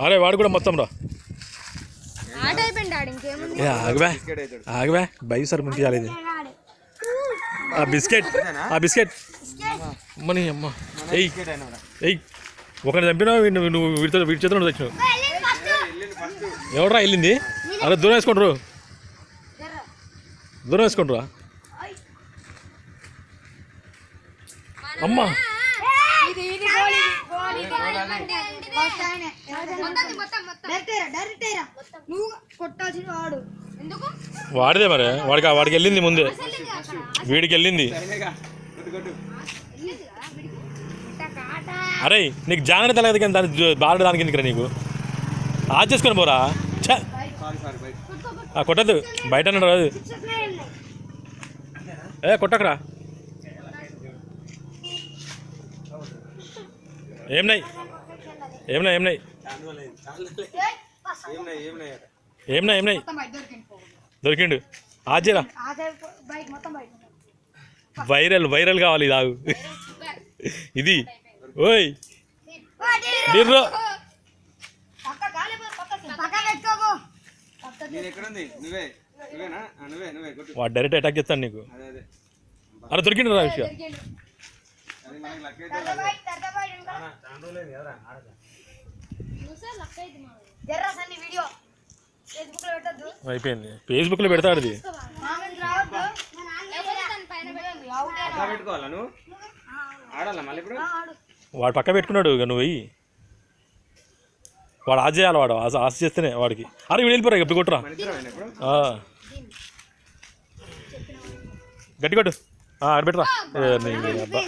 అరే వాడు కూడా మొత్తం రా ఆగబా బై సార్ ముందు చాలేదు ఆ బిస్కెట్ అమ్మని అమ్మ ఎయ్ ఎయ్ ఒకరిని చంపినావు నువ్వు వీడి చేతిలో తెచ్చినావు ఎవడరా వెళ్ళింది అరే దూరం వేసుకుంటారు అమ్మా వాడిదే మరి వాడికి వెళ్ళింది ముందే వీడికి వెళ్ళింది అరే నీకు జాగ్రత్త తెలియదు కానీ దాని బాగా దానికి ఎందుకురా నీకు ఆజ్ చేసుకొని పోరా కొట్టద్దు బయట రాదు కొట్టకరా ఏం దొరికిండు ఆజేరా వైరల్ కావాలి ఇది ఆగు ఇది ఓయ్ నిర్రో వాడు డైరెక్ట్ అటాక్ చేస్తాను నీకు అలా దొరికిండు రా విషయం అయిపోయింది ఫేస్బుక్లో పెడతాడు అది వాడు పక్క పెట్టుకున్నాడు ఇక నువ్వు వెయ్యి వాడు ఆశ చేయాలి వాడు ఆశ చేస్తేనే వాడికి అరే వీడు వెళ్ళిపోరా ఇప్పుడు కొట్టురా గట్టి కొట్టు ఆడబెట్టరా అబ్బా